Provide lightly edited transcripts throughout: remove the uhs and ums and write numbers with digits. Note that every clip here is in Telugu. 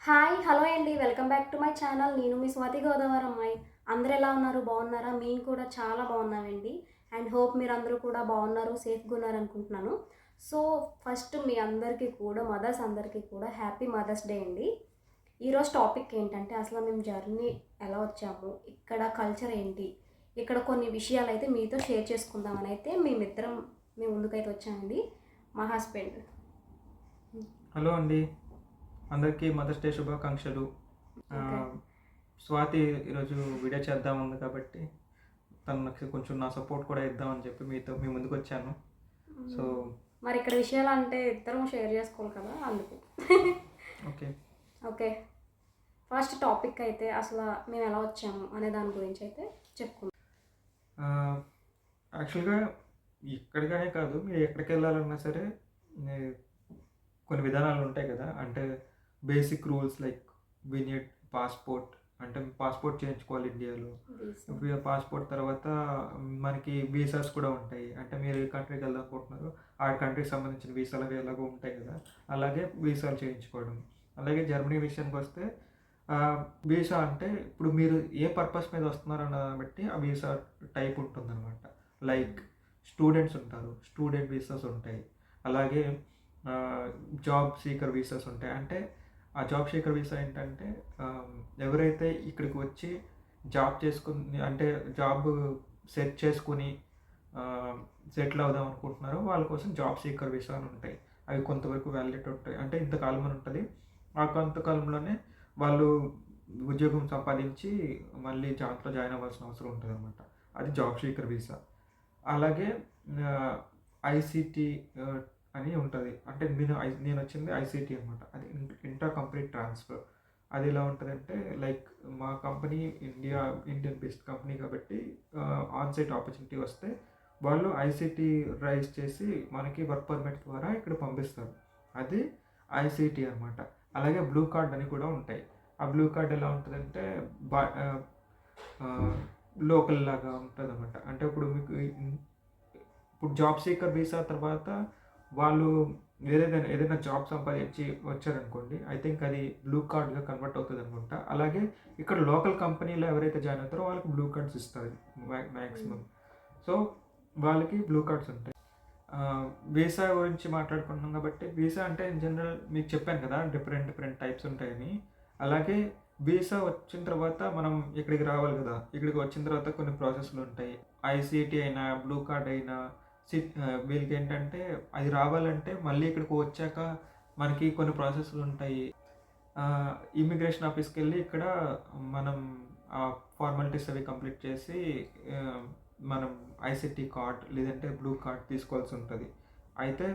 హాయ్! హలో అండి. Welcome back to my channel. నేను మీ స్వాతి గోదావరి అమ్మాయి. అందరూ ఎలా ఉన్నారు? బాగున్నారా? మేము కూడా చాలా బాగున్నామండి. అండ్ హోప్ మీరందరూ కూడా బాగున్నారు, సేఫ్‌గా ఉన్నారనుకుంటున్నాను. సో, ఫస్ట్ మీ అందరికీ కూడా మదర్స్ అందరికీ కూడా హ్యాపీ మదర్స్ డే అండి. ఈరోజు టాపిక్ ఏంటంటే అసలు మేము జర్నీ ఎలా వచ్చాము? ఇక్కడ కల్చర్ ఏంటి? ఇక్కడ కొన్ని విషయాలైతే మీతో షేర్ చేసుకుందామని అయితే మేమిద్దరం మీ ముందుకైతే వచ్చామండి. మా హస్బెండ్. హలో అండి, అందరికీ మదర్స్ డే శుభాకాంక్షలు. ఆ, ఓకే. స్వాతి ఈరోజు వీడియో చేద్దాం ఉంది కాబట్టి తనకి కొంచెం నా సపోర్ట్ కూడా ఇద్దామని చెప్పి మీ ముందుకు వచ్చాను. సో మరి ఇక్కడ విషయాలంటే ఇద్దరం షేర్ చేసుకోవాలి కదా అందుకు. ఓకే. ఓకే. ఫస్ట్ టాపిక్ అయితే అసలు మేము ఎలా వచ్చాము అనే దాని గురించి అయితే చెప్పుకుందాం. యాక్చువల్గా ఇక్కడికనే కాదు, మీరు ఎక్కడికి వెళ్ళాలన్నా సరే నే- కొన్ని విధానాలు ఉంటాయి కదా. అంటే basic rules like we need passport, అంటే పాస్పోర్ట్ చేయించుకోవాలి ఇండియాలో. పాస్పోర్ట్ తర్వాత మనకి వీసాస్ కూడా ఉంటాయి. అంటే మీరు ఏ కంట్రీకి వెళ్దాం అనుకుంటున్నారో ఆ కంట్రీకి సంబంధించిన వీసాలు అవి ఎలాగో ఉంటాయి కదా, అలాగే వీసాలు చేయించుకోవడం. అలాగే జర్మనీ విషయానికి వస్తే వీసా అంటే ఇప్పుడు మీరు ఏ పర్పస్ మీద వస్తున్నారన్న దాన్ని బట్టి ఆ వీసా టైప్ ఉంటుందన్నమాట. లైక్ స్టూడెంట్స్ ఉంటారు, స్టూడెంట్ వీసాస్ ఉంటాయి. అలాగే జాబ్ సీకర్ వీసాస్ ఉంటాయి. అంటే ఆ జాబ్ సీకర్ వీసా ఏంటంటే ఎవరైతే ఇక్కడికి వచ్చి జాబ్ చేసుకుని, అంటే జాబ్ సెట్ చేసుకుని సెటిల్ అవుదాం అనుకుంటున్నారో వాళ్ళ కోసం జాబ్ సీకర్ వీసా అని ఉంటాయి. అవి కొంతవరకు వ్యాలిడిటీ ఉంటాయి, అంటే ఇంతకాలం అని ఉంటుంది. ఆ కొంతకాలంలోనే వాళ్ళు ఉద్యోగం సంపాదించి మళ్ళీ జాబ్లో జాయిన్ అవ్వాల్సిన అవసరం ఉంటుంది అనమాట. అది జాబ్ సీకర్ వీసా. అలాగే ఐసిటి అని ఉంటుంది. అంటే నేను వచ్చింది ఐసిటి అనమాట. అది ఇంటర్ కంపెనీ ట్రాన్స్ఫర్. అది ఎలా ఉంటుందంటే లైక్ మా కంపెనీ ఇండియన్ బేస్డ్ కంపెనీ కాబట్టి ఆన్సైట్ ఆపర్చునిటీ వస్తే వాళ్ళు ఐసిటి రైజ్ చేసి మనకి వర్క్ పర్మిట్ ద్వారా ఇక్కడ పంపిస్తారు. అది ఐసిటి అనమాట. అలాగే బ్లూ కార్డ్ అని కూడా ఉంటాయి. ఆ బ్లూ కార్డ్ ఎలా ఉంటుందంటే బా లోకల్ లాగా ఉంటుంది అనమాట. అంటే ఇప్పుడు మీకు ఇప్పుడు జాబ్ సీకర్ వీసా తర్వాత వాళ్ళు ఏదైనా జాబ్ సంపాదించి వచ్చారనుకోండి, ఐ థింక్ అది బ్లూ కార్డ్గా కన్వర్ట్ అవుతుంది అనుకుంటా. అలాగే ఇక్కడ లోకల్ కంపెనీలో ఎవరైతే జాయిన్ అవుతారో వాళ్ళకి బ్లూ కార్డ్స్ ఇస్తారు మ్యాక్సిమం. సో వాళ్ళకి బ్లూ కార్డ్స్ ఉంటాయి. వీసా గురించి మాట్లాడుకుంటున్నాం కాబట్టి వీసా అంటే ఇన్ జనరల్ మీకు చెప్పాను కదా, డిఫరెంట్ డిఫరెంట్ టైప్స్ ఉంటాయని. అలాగే వీసా వచ్చిన తర్వాత మనం ఇక్కడికి రావాలి కదా. ఇక్కడికి వచ్చిన తర్వాత కొన్ని ప్రాసెస్లు ఉంటాయి. ఐసిటి అయినా బ్లూ కార్డ్ అయినా వీళ్ళకి ఏంటంటే అది రావాలంటే మళ్ళీ ఇక్కడికి వచ్చాక మనకి కొన్ని ప్రాసెస్లు ఉంటాయి. ఇమ్మిగ్రేషన్ ఆఫీస్కి వెళ్ళి ఇక్కడ మనం ఫార్మాలిటీస్ అవి కంప్లీట్ చేసి మనం ఐసిటి కార్డ్ లేదంటే బ్లూ కార్డ్ తీసుకోవాల్సి ఉంటుంది. అయితే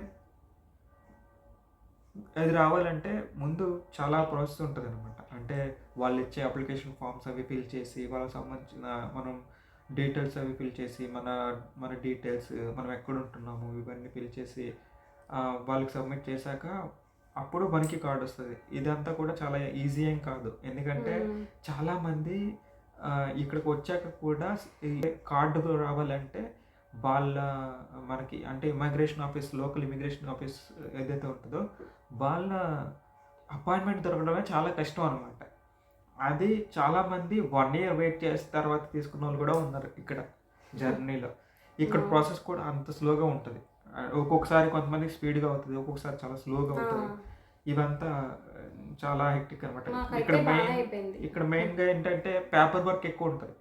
అది రావాలంటే ముందు చాలా ప్రాసెస్ ఉంటుంది అనమాట. అంటే వాళ్ళు ఇచ్చే అప్లికేషన్ ఫామ్స్ అవి ఫిల్ చేసి వాళ్ళకి సంబంధించిన మనం డీటెయిల్స్ అవి ఫిల్ చేసి మన మన డీటెయిల్స్ మనం ఎక్కడ ఉంటున్నాము ఇవన్నీ ఫిల్ చేసి వాళ్ళకి సబ్మిట్ చేశాక అప్పుడు మనకి కార్డు వస్తుంది. ఇదంతా కూడా చాలా ఈజీ ఏం కాదు. ఎందుకంటే చాలామంది ఇక్కడికి వచ్చాక కూడా ఈ కార్డు రావాలంటే వాళ్ళ మనకి అంటే immigration office, local immigration office ఏదైతే ఉంటుందో వాళ్ళ అపాయింట్మెంట్ దొరకడమే చాలా కష్టం అనమాట. అది చాలామంది 1 year వెయిట్ చేసిన తర్వాత తీసుకున్న వాళ్ళు కూడా ఉన్నారు ఇక్కడ జర్నీలో. ఇక్కడ ప్రాసెస్ కూడా అంత స్లోగా ఉంటుంది. ఒక్కొక్కసారి కొంతమందికి స్పీడ్గా అవుతుంది, ఒక్కొక్కసారి చాలా స్లోగా అవుతుంది. ఇవంతా చాలా హెక్టిక్ అనమాట. ఇక్కడ మెయిన్గా ఏంటంటే పేపర్ వర్క్ ఎక్కువ ఉంటుంది.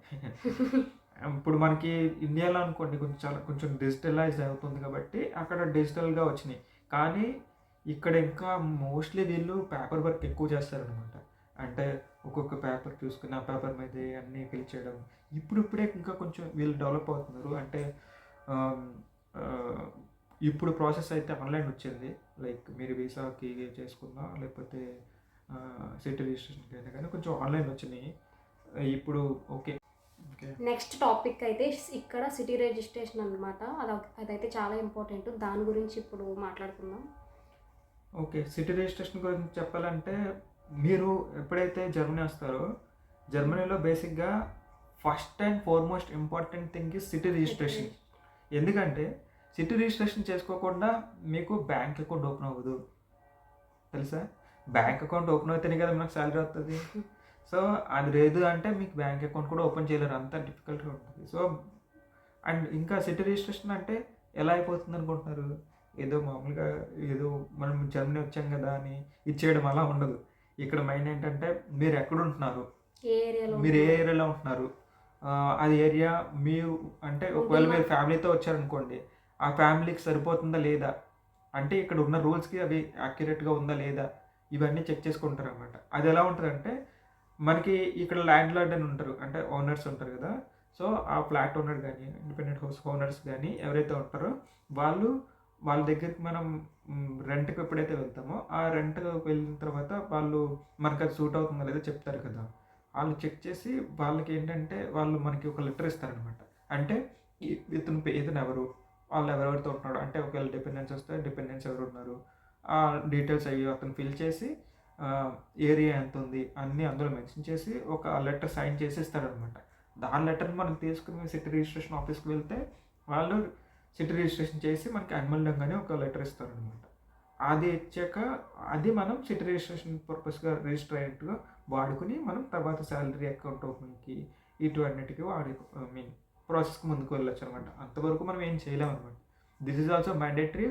ఇప్పుడు మనకి ఇండియాలో అనుకోండి కొంచెం డిజిటలైజ్ అవుతుంది కాబట్టి అక్కడ డిజిటల్గా వచ్చినాయి. కానీ ఇక్కడ ఇంకా మోస్ట్లీ వీళ్ళు పేపర్ వర్క్ ఎక్కువ చేస్తారనమాట. అంటే ఒక్కొక్క పేపర్ చూసుకుని ఆ పేపర్ మీద అన్నీ ఫిల్ చేయడం. ఇప్పుడిప్పుడే ఇంకా కొంచెం వీళ్ళు డెవలప్ అవుతున్నారు. అంటే ఇప్పుడు ప్రాసెస్ అయితే ఆన్లైన్ వచ్చింది. లైక్ మీరు వీసాకి చేసుకున్నా లేకపోతే సిటీ రిజిస్ట్రేషన్కి అయినా కానీ కొంచెం ఆన్లైన్ వచ్చినాయి ఇప్పుడు. ఓకే. నెక్స్ట్ టాపిక్ అయితే ఇక్కడ సిటీ రిజిస్ట్రేషన్ అనమాట. అదైతే చాలా ఇంపార్టెంట్. దాని గురించి ఇప్పుడు మాట్లాడుకుందాం. ఓకే. సిటీ రిజిస్ట్రేషన్ గురించి చెప్పాలంటే మీరు ఎప్పుడైతే జర్మనీ వస్తారో జర్మనీలో బేసిక్గా first and foremost important thing is city registration. ఎందుకంటే సిటీ రిజిస్ట్రేషన్ చేసుకోకుండా మీకు బ్యాంక్ అకౌంట్ ఓపెన్ అవ్వదు, తెలుసా? బ్యాంక్ అకౌంట్ ఓపెన్ అయితేనే కదా మనకు శాలరీ వస్తుంది. సో అది లేదు అంటే మీకు బ్యాంక్ అకౌంట్ కూడా ఓపెన్ చేయలేరు, అంత డిఫికల్ట్గా ఉంటుంది. సో అండ్ ఇంకా సిటీ రిజిస్ట్రేషన్ అంటే ఎలా అయిపోతుంది అనుకుంటున్నారు? ఏదో మామూలుగా ఏదో మనం జర్మనీ వచ్చాం కదా అని ఇచ్చేయడం అలా ఉండదు. ఇక్కడ మెయిన్ ఏంటంటే మీరు ఎక్కడుంటున్నారు, ఏ ఏరియాలో మీరు ఏ ఉంటున్నారు? ఏరియాలో ఉంటున్నారు, అది ఏరియా మీ అంటే ఒకవేళ ఉంటున్న మీరు ఫ్యామిలీతో వచ్చారనుకోండి, ఆ ఫ్యామిలీకి సరిపోతుందా లేదా, అంటే ఇక్కడ ఉన్న రూల్స్కి అవి యాక్యురేట్గా ఉందా లేదా, ఇవన్నీ చెక్ చేసుకుంటారు అనమాట. అది ఎలా ఉంటుందంటే మనకి ఇక్కడ ల్యాండ్ లార్డ్ అని ఉంటారు, అంటే ఓనర్స్ ఉంటారు కదా. సో ఆ ఫ్లాట్ ఓనర్ కానీ ఇండిపెండెంట్ హౌస్ ఓనర్స్ కానీ ఎవరైతే ఉంటారో వాళ్ళు వాళ్ళ దగ్గరికి మనం రెంట్కి ఎప్పుడైతే వెళ్తామో ఆ రెంట్ వెళ్ళిన తర్వాత వాళ్ళు మనకు అది సూట్ అవుతుందా లేదో చెప్తారు కదా. వాళ్ళు చెక్ చేసి వాళ్ళకి ఏంటంటే వాళ్ళు మనకి ఒక లెటర్ ఇస్తారనమాట. అంటే ఇతను ఎవరు, వాళ్ళు ఎవరెవరితో ఉంటున్నాడు, అంటే ఒకవేళ డిపెండెన్స్ వస్తే డిపెండెన్స్ ఎవరు ఉన్నారు, ఆ డీటెయిల్స్ అవి అతను ఫిల్ చేసి ఏరియా ఎంత ఉంది అన్నీ అందులో మెన్షన్ చేసి ఒక లెటర్ సైన్ చేసి ఇస్తారనమాట. దాని లెటర్ని మనం తీసుకుని సిటీ రిజిస్ట్రేషన్ ఆఫీస్కి వెళ్తే వాళ్ళు సిటీ రిజిస్ట్రేషన్ చేసి మనకి అనుమల్యంగానే ఒక లెటర్ ఇస్తారనమాట. అది ఇచ్చాక అది మనం సిటీ రిజిస్ట్రేషన్ పర్పస్గా రిజిస్టర్ అయ్యేట్టుగా వాడుకుని మనం తర్వాత శాలరీ అకౌంట్ ఓపెనింగ్కి ఇటువన్నిటికీ ఐ మీన్ ప్రాసెస్కి ముందుకు వెళ్ళొచ్చు అనమాట. అంతవరకు మనం ఏం చేయలేము అనమాట. This is also mandatory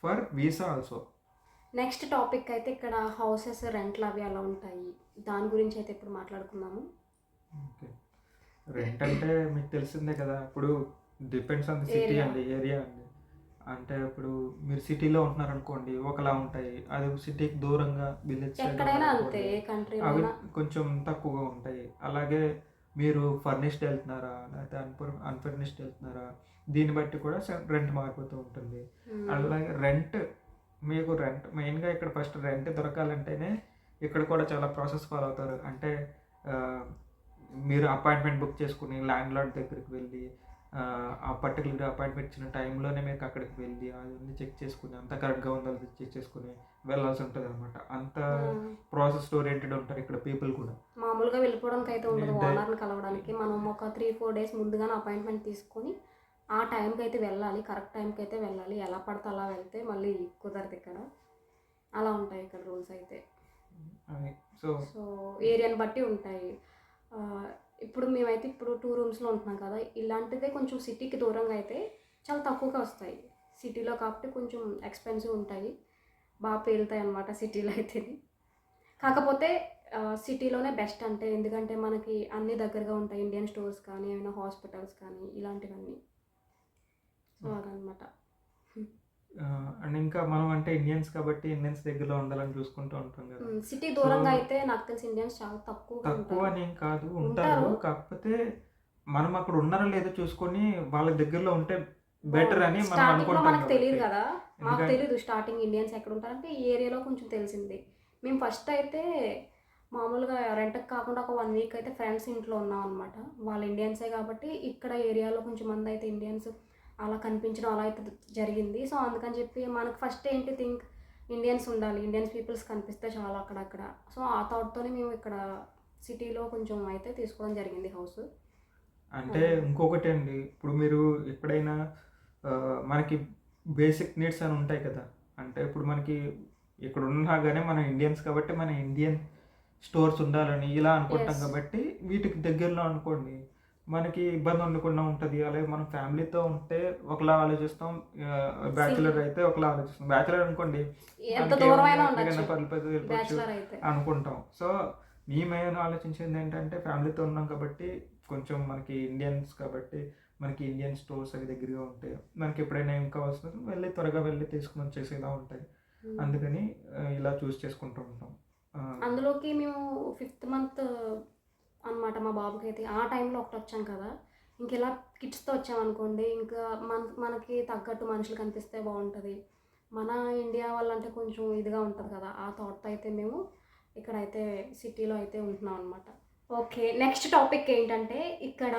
for visa also. Next topic అయితే ఇక్కడ హౌసెస్ రెంట్లు అవి అలా ఉంటాయి, దాని గురించి అయితే ఇప్పుడు మాట్లాడుకుందాము. ఓకే. రెంట్ అంటే మీకు తెలిసిందే కదా. ఇప్పుడు depends on the city area అండి, ఏరియా అండి. అంటే ఇప్పుడు మీరు సిటీలో ఉంటున్నారనుకోండి ఒకలా ఉంటాయి, అది సిటీకి దూరంగా విలేజ్ సైడ్ ఎక్కడైనా అంతే, ఉన్నారనుకోండి ఏ కంట్రీలో అవి అయినా. కొంచెం తక్కువగా ఉంటాయి. అలాగే మీరు ఫర్నిష్డ్ వెళ్తున్నారా లేకపోతే అన్ఫర్నిష్డ్ వెళ్తున్నారా, దీన్ని బట్టి కూడా రెంట్ మారిపోతూ ఉంటుంది. అలాగే రెంట్ మీకు రెంట్ మెయిన్గా ఇక్కడ ఫస్ట్ రెంట్ దొరకాలంటేనే ఇక్కడ కూడా చాలా ప్రాసెస్ ఫాలో అవుతారు. అంటే ఆ, మీరు అపాయింట్మెంట్ బుక్ చేసుకుని ల్యాండ్ లార్డ్ దగ్గరికి వెళ్ళి ఆ పర్టికులర్ అపాయింట్మెంట్ ఇచ్చిన టైంలోనే మీకు అక్కడికి వెళ్ళి అవన్నీ చెక్ చేసుకుని అంత కరెక్ట్గా ఉందో లేదో చెక్ చేసుకుని వెళ్ళాల్సి ఉంటుంది అనమాట. అంత ప్రాసెస్ ఓరియంటెడ్ ఉంటారు ఇక్కడ పీపుల్ కూడా. మామూలుగా వెళ్ళిపోవడానికి అయితే ఉండదు, అంటే ఓనర్ని కలవడానికి మనం ఒక 3-4 డేస్ ముందుగానే అపాయింట్మెంట్ తీసుకొని ఆ టైంకి అయితే వెళ్ళాలి, కరెక్ట్ టైంకి అయితే వెళ్ళాలి. ఎలా పడితే అలా వెళ్తే మళ్ళీ కుదరదు ఇక్కడ. అలా ఉంటాయి ఇక్కడ రూల్స్ అయితే. సో సో ఏరియాని బట్టి ఉంటాయి. ఆ, ఇప్పుడు మేమైతే ఇప్పుడు 2 రూమ్స్లో ఉంటున్నాం కదా, ఇలాంటిదే కొంచెం సిటీకి దూరంగా అయితే చాలా తక్కువగా వస్తాయి. సిటీలో కాబట్టి కొంచెం ఎక్స్పెన్సివ్ ఉంటాయి, బాగా పేలుతాయి అన్నమాట సిటీలో అయితే. కాకపోతే సిటీలోనే బెస్ట్, అంటే ఎందుకంటే మనకి అన్నీ దగ్గరగా ఉంటాయి, ఇండియన్ స్టోర్స్ కానీ ఏమైనా హాస్పిటల్స్ కానీ ఇలాంటివన్నీ. సో అదనమాట. అండ్ ఇంకా మనం అంటే ఇండియన్స్ కాబట్టి ఇండియన్స్ దగ్గరలో ఉండాలని చూసుకుంటూ ఉంటాం కదా. సిటీ సో దూరంగా అయితే నాకు తెలిసి ఇండియన్స్ చాలా తక్కువగా తక్కువ ఉంటారు. అని ఏం కాదు, ఉంటారు. ఉంటారు, కాకపోతే మనం అక్కడ ఉన్నారో లేదో చూసుకొని వాళ్ళ దగ్గరలో ఉంటే బెటర్ అని మనం స్టార్టింగ్లో అనుకుంటాం మనకు తెలియదు కాబట్టి. కదా, మాకు ఎందుకంటే తెలియదు స్టార్టింగ్ ఇండియన్స్ ఎక్కడ ఉంటారంటే ఈ ఏరియాలో కొంచెం తెలిసింది. మేము ఫస్ట్ అయితే మామూలుగా రెంట్కి కాకుండా ఒక 1 వీక్ అయితే ఫ్రెండ్స్ ఇంట్లో ఉన్నాం అనమాట. వాళ్ళు ఇండియన్సే కాబట్టి ఇక్కడ ఏరియాలో కొంచెం మంది అయితే ఇండియన్స్ అలా కనిపించడం అలా అయితే జరిగింది. సో అందుకని చెప్పి మనకు ఫస్ట్ ఏంటి థింక్ ఇండియన్స్ ఉండాలి, ఇండియన్స్ పీపుల్స్ కనిపిస్తే చాలా అక్కడక్కడ. సో ఆ థాట్తోనే మేము ఇక్కడ సిటీలో కొంచెం అయితే తీసుకోవడం జరిగింది హౌస్. అంటే ఇంకొకటి అండి, ఇప్పుడు మీరు ఎప్పుడైనా మనకి బేసిక్ నీడ్స్ అని ఉంటాయి కదా. అంటే ఇప్పుడు మనకి ఇక్కడ ఉన్నాగానే మనం ఇండియన్స్ కాబట్టి మన ఇండియన్ స్టోర్స్ ఉండాలని ఇలా అనుకుంటాం ఎస్, కాబట్టి వీటికి దగ్గరలో అనుకోండి మనకి ఇబ్బంది ఉండకుండా ఉంటుంది. అలాగే మనం ఫ్యామిలీతో ఉంటే ఒకలా ఆలోచిస్తాం, బ్యాచులర్ అయితే ఒకలా ఆలోచిస్తాం. బ్యాచులర్ అనుకోండి ఎంత మనకి దూరమైనా ఏముంది ఎక్కడికైనా ఉండొచ్చు వెళ్ళిపోవచ్చు బ్యాచులర్ అయితే. అనుకుంటాం. సో మేమేమైనా ఆలోచించింది ఏంటంటే ఫ్యామిలీతో ఉన్నాం కాబట్టి కొంచెం మనకి ఇండియన్స్ కాబట్టి మనకి ఇండియన్ స్టోర్స్ అవి దగ్గరగా ఉంటాయి, మనకి ఎప్పుడైనా ఏం కావాల్సిన వెళ్ళి త్వరగా వెళ్ళి తీసుకుని వచ్చేసేలా ఉంటాయి. అందుకని ఇలా చూస్ చేసుకుంటూ ఉంటాం. అందులోకి మేము 5th మంత్ అనమాట మా బాబుకి అయితే. ఆ టైంలో ఒకటి వచ్చాం కదా, ఇంక ఇలా కిడ్స్తో వచ్చామనుకోండి ఇంకా మనకి తగ్గట్టు మనుషులు కనిపిస్తే బాగుంటుంది. మన ఇండియా వాళ్ళంటే కొంచెం ఇదిగా ఉంటుంది కదా, ఆ థాట్తో అయితే మేము ఇక్కడైతే సిటీలో అయితే ఉంటున్నాం అనమాట. ఓకే, నెక్స్ట్ టాపిక్ ఏంటంటే ఇక్కడ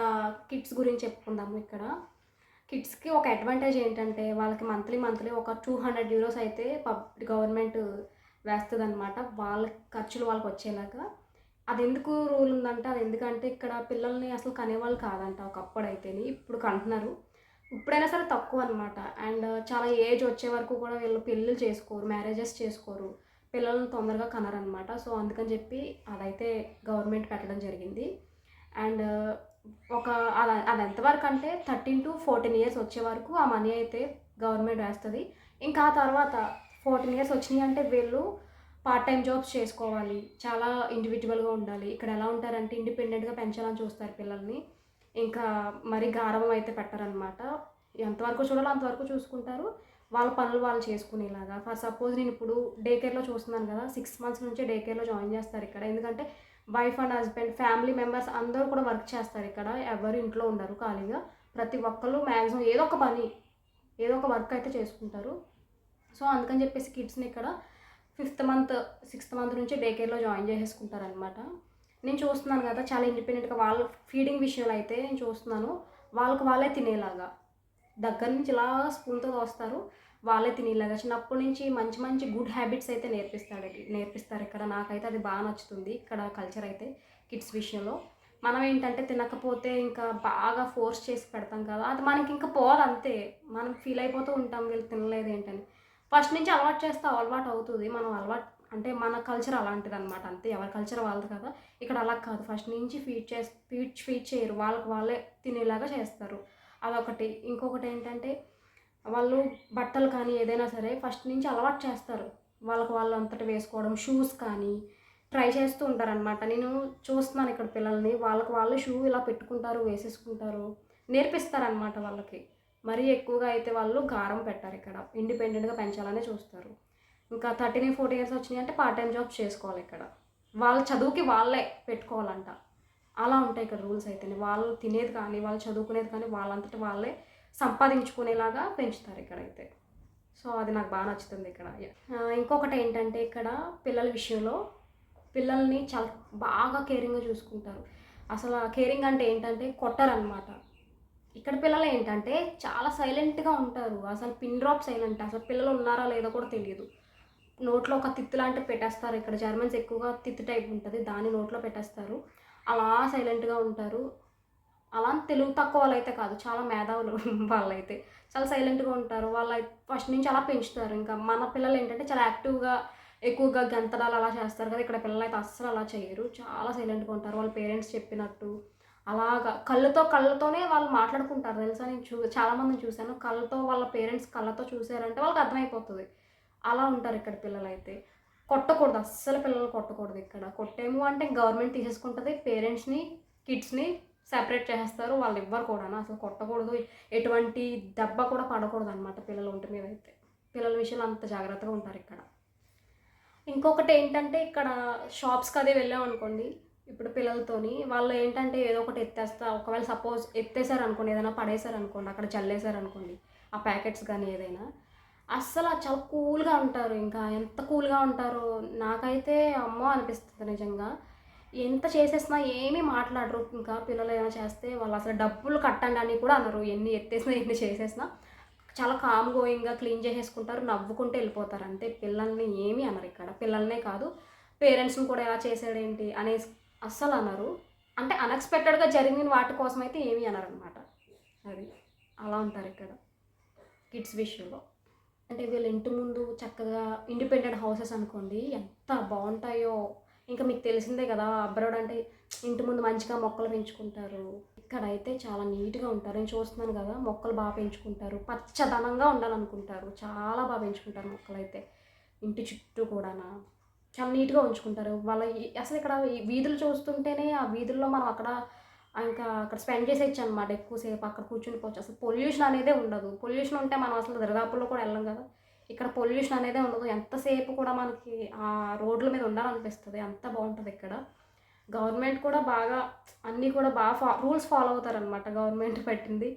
కిడ్స్ గురించి చెప్పుకుందాము. ఇక్కడ కిడ్స్కి ఒక అడ్వాంటేజ్ ఏంటంటే వాళ్ళకి మంత్లీ ఒక 200 యూరోస్ అయితే గవర్నమెంట్ వేస్తుంది అనమాట, వాళ్ళ ఖర్చులు వాళ్ళకి వచ్చేలాగా. అది ఎందుకు రూల్ ఉందంటే అది ఎందుకంటే ఇక్కడ పిల్లల్ని అసలు కనేవాళ్ళు కాదంట ఒకప్పుడైతేని, ఇప్పుడు కంటున్నారు. ఇప్పుడైనా సరే తక్కువ అనమాట. అండ్ చాలా ఏజ్ వచ్చే వరకు కూడా వీళ్ళు పెళ్ళిళ్ళు చేసుకోరు, మ్యారేజెస్ చేసుకోరు. పిల్లల్ని తొందరగా కనరనమాట. సో అందుకని చెప్పి అదైతే గవర్నమెంట్ పెట్టడం జరిగింది. అండ్ ఒక అది ఎంతవరకు అంటే 13 to 14 ఇయర్స్ వచ్చే వరకు ఆ మనీ అయితే గవర్నమెంట్ వేస్తుంది. ఇంకా ఆ తర్వాత 14 ఇయర్స్ వచ్చినాయి అంటే వీళ్ళు పార్ట్ టైం జాబ్స్ చేసుకోవాలి, చాలా ఇండివిజువల్గా ఉండాలి. ఇక్కడ ఎలా ఉంటారంటే ఇండిపెండెంట్గా పెంచాలని చూస్తారు పిల్లల్ని. ఇంకా మరి గారాబం అయితే పెట్టరనమాట. ఎంతవరకు చూడాలో అంతవరకు చూసుకుంటారు. వాళ్ళ పనులు వాళ్ళు చేసుకునేలాగా. ఫర్ సపోజ్ నేను ఇప్పుడు డే కేర్లో చూస్తున్నాను కదా, 6 months నుంచే డే కేర్లో జాయిన్ చేస్తారు ఇక్కడ. ఎందుకంటే wife and husband family members అందరూ కూడా వర్క్ చేస్తారు ఇక్కడ. ఎవరు ఇంట్లో ఉండరు ఖాళీగా. ప్రతి ఒక్కళ్ళు మ్యాక్సిమం ఏదో ఒక పని, ఏదో ఒక వర్క్ అయితే చేసుకుంటారు. సో అందుకని చెప్పేసి కిడ్స్ని ఇక్కడ 5th month 6th month నుంచి డే కేర్లో జాయిన్ చేసేసుకుంటారనమాట. నేను చూస్తున్నాను కదా, చాలా ఇండిపెండెంట్గా వాళ్ళ ఫీడింగ్ విషయంలో అయితే నేను చూస్తున్నాను. వాళ్ళకి వాళ్ళే తినేలాగా దగ్గర నుంచి ఇలా స్పూన్తో తోస్తారు, వాళ్ళే తినేలాగా. చిన్నప్పటి నుంచి మంచి మంచి గుడ్ హ్యాబిట్స్ అయితే నేర్పిస్తారు ఇక్కడ. నాకైతే అది బాగా నచ్చుతుంది ఇక్కడ కల్చర్ అయితే కిడ్స్ విషయంలో. మనం ఏంటంటే తినకపోతే ఇంకా బాగా ఫోర్స్ చేసి పెడతాం కదా, అది మనకి ఇంకా పోదు అంతే. మనం ఫీల్ అయిపోతూ ఉంటాం వీళ్ళు తినలేదు ఏంటని. ఫస్ట్ నుంచి అలవాటు చేస్తే అలవాటు అవుతుంది. మనం అలవాటు అంటే మన కల్చర్ అలాంటిది అనమాట, అంతే. ఎవరి కల్చర్ వాళ్ళది కదా. ఇక్కడ అలా కాదు, ఫస్ట్ నుంచి ఫీడ్ చేయరు, వాళ్ళకి వాళ్ళే తినేలాగా చేస్తారు. అదొకటి. ఇంకొకటి ఏంటంటే వాళ్ళు బట్టలు కానీ ఏదైనా సరే ఫస్ట్ నుంచి అలవాటు చేస్తారు. వాళ్ళకి వాళ్ళు అంతటా వేసుకోవడం, షూస్ కానీ ట్రై చేస్తూ ఉంటారనమాట. నేను చూస్తున్నాను ఇక్కడ పిల్లల్ని, వాళ్ళకి వాళ్ళు షూ ఇలా పెట్టుకుంటారు, వేసేసుకుంటారు, నేర్పిస్తారనమాట వాళ్ళకి. మరీ ఎక్కువగా అయితే వాళ్ళు గారం పెట్టారు ఇక్కడ, ఇండిపెండెంట్గా పెంచాలనే చూస్తారు. ఇంకా 13-14 ఇయర్స్ వచ్చినాయి అంటే పార్ట్ టైం జాబ్స్ చేసుకోవాలి ఇక్కడ. వాళ్ళ చదువుకి వాళ్ళే పెట్టుకోవాలంట. అలా ఉంటాయి ఇక్కడ రూల్స్ అయితే. వాళ్ళు తినేది కానీ వాళ్ళు చదువుకునేది కానీ వాళ్ళంతటి వాళ్ళే సంపాదించుకునేలాగా పెంచుతారు ఇక్కడైతే. సో అది నాకు బాగా నచ్చుతుంది ఇక్కడ. ఇంకొకటి ఏంటంటే ఇక్కడ పిల్లల విషయంలో పిల్లల్ని చాలా బాగా కేరింగ్గా చూసుకుంటారు. అసలు కేరింగ్ అంటే ఏంటంటే కొట్టరనమాట. ఇక్కడ పిల్లలు ఏంటంటే చాలా సైలెంట్గా ఉంటారు. అసలు పిన్ డ్రాప్ సైలెంట్. అసలు పిల్లలు ఉన్నారా లేదో కూడా తెలియదు. నోట్లో ఒక తిత్తు లాంటివి పెట్టేస్తారు. ఇక్కడ జర్మన్స్ ఎక్కువగా తిత్తు టైప్ ఉంటుంది, దాన్ని నోట్లో పెట్టేస్తారు. అలా సైలెంట్గా ఉంటారు. అలా తెలుగు తక్కువ వాళ్ళైతే కాదు, చాలా మేధావులు వాళ్ళైతే. చాలా సైలెంట్గా ఉంటారు. వాళ్ళ ఫస్ట్ నుంచి అలా పెంచుతారు. ఇంకా మన పిల్లలు ఏంటంటే చాలా యాక్టివ్గా ఎక్కువగా గంతడాలు అలా చేస్తారు కదా, ఇక్కడ పిల్లలు అయితే అస్సలు అలా చేయరు. చాలా సైలెంట్గా ఉంటారు. వాళ్ళ పేరెంట్స్ చెప్పినట్టు అలాగా కళ్ళతోనే వాళ్ళు మాట్లాడుకుంటారు తెలుసా. నేను చాలామందిని చూశాను, కళ్ళతో వాళ్ళ పేరెంట్స్ కళ్ళతో చూసారంటే వాళ్ళకి అర్థమైపోతుంది. అలా ఉంటారు ఇక్కడ పిల్లలు అయితే. కొట్టకూడదు, అస్సలు పిల్లలు కొట్టకూడదు ఇక్కడ. కొట్టేమో అంటే గవర్నమెంట్ తీసేసుకుంటుంది, పేరెంట్స్ని కిడ్స్ని సెపరేట్ చేసేస్తారు. వాళ్ళు ఇవ్వరు కూడా, అసలు కొట్టకూడదు, ఎటువంటి దెబ్బ కూడా పడకూడదు అనమాట పిల్లల ఒంటి మీద అయితే. పిల్లల విషయంలో అంత జాగ్రత్తగా ఉంటారు ఇక్కడ. ఇంకొకటి ఏంటంటే ఇక్కడ షాప్స్కి అది వెళ్ళామనుకోండి ఇప్పుడు పిల్లలతోని, వాళ్ళు ఏంటంటే ఏదో ఒకటి ఎత్తేస్తా, ఒకవేళ సపోజ్ ఎత్తేసారనుకోండి, ఏదైనా పడేసారనుకోండి, అక్కడ చల్లేసారనుకోండి ఆ ప్యాకెట్స్ కానీ ఏదైనా, అస్సలు చాలా కూల్గా ఉంటారు. ఇంకా ఎంత కూల్గా ఉంటారో నాకైతే అమ్మో అనిపిస్తుంది నిజంగా. ఎంత చేసేసినా ఏమీ మాట్లాడరు. ఇంకా పిల్లలు ఏమైనా చేస్తే వాళ్ళు అసలు డబ్బులు కట్టండి అని కూడా అనరు. ఎన్ని ఎత్తేసినా ఎన్ని చేసేసినా చాలా కామ్ గోయింగ్గా క్లీన్ చేసేసుకుంటారు, నవ్వుకుంటూ వెళ్ళిపోతారు అంతే. పిల్లల్ని ఏమీ అనరు ఇక్కడ. పిల్లల్నే కాదు పేరెంట్స్ని కూడా ఎలా చేసాడేంటి అనేసి అస్సలు అనరు. అంటే అన్ఎక్స్పెక్టెడ్గా జరిగిన వాటి కోసం అయితే ఏమీ అనరనమాట. అది అలా ఉంటారు ఇక్కడ కిడ్స్ విషయంలో. అంటే వీళ్ళ ఇంటి ముందు చక్కగా ఇండిపెండెంట్ హౌసెస్ అనుకోండి, ఎంత బాగుంటాయో. ఇంకా మీకు తెలిసిందే కదా, అబ్రాడ్ అంటే ఇంటి ముందు మంచిగా మొక్కలు పెంచుకుంటారు. ఇక్కడైతే చాలా నీట్గా ఉంటారు. నేను చూస్తున్నాను కదా, మొక్కలు బాగా పెంచుకుంటారు, పచ్చదనంగా ఉండాలనుకుంటారు, చాలా బాగా పెంచుకుంటారు మొక్కలు అయితే. ఇంటి చుట్టూ కూడా చాలా నీట్గా ఉంచుకుంటారు. అసలు ఇక్కడ ఈ వీధులు చూస్తుంటేనే ఆ వీధుల్లో మనం ఇంకా అక్కడ స్పెండ్ చేసేయచ్చు అనమాట. ఎక్కువసేపు అక్కడ కూర్చుని పోవచ్చు. అసలు పొల్యూషన్ అనేదే ఉండదు. పొల్యూషన్ ఉంటే మనం అసలు దరిదాపుల్లో కూడా వెళ్ళం కదా. ఇక్కడ పొల్యూషన్ అనేదే ఉండదు. ఎంతసేపు కూడా మనకి ఆ రోడ్ల మీద ఉండాలనిపిస్తుంది, అంత బాగుంటుంది ఇక్కడ. గవర్నమెంట్ కూడా బాగా అన్నీ కూడా బాగా రూల్స్ ఫాలో అవుతారనమాట. గవర్నమెంట్ పెట్టింది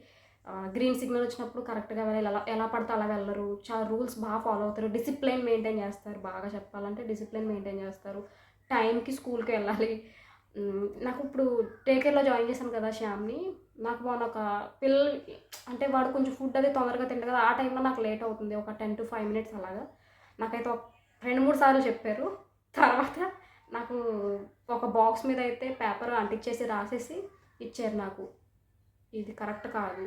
గ్రీన్ సిగ్నల్ వచ్చినప్పుడు కరెక్ట్గా వెళ్ళాలి, ఎలా పడితే అలా వెళ్ళరు. చాలా రూల్స్ బాగా ఫాలో అవుతారు. డిసిప్లిన్ మెయింటైన్ చేస్తారు. బాగా చెప్పాలంటే డిసిప్లిన్ మెయింటైన్ చేస్తారు. టైంకి స్కూల్కి వెళ్ళాలి. నాకు ఇప్పుడు టేకేర్లో జాయిన్ చేశాను కదా శ్యామ్ని, నాకు మొన్న ఒక పిల్లలు అంటే వాడు కొంచెం ఫుడ్ అది తొందరగా తింటారు కదా, ఆ టైంలో నాకు లేట్ అవుతుంది, ఒక 10 to 5 minutes అలాగా. నాకైతే 2-3 సార్లు చెప్పారు. తర్వాత నాకు ఒక బాక్స్ మీద అయితే పేపర్ అంటించేసి రాసేసి ఇచ్చారు నాకు. ఇది కరెక్ట్ కాదు,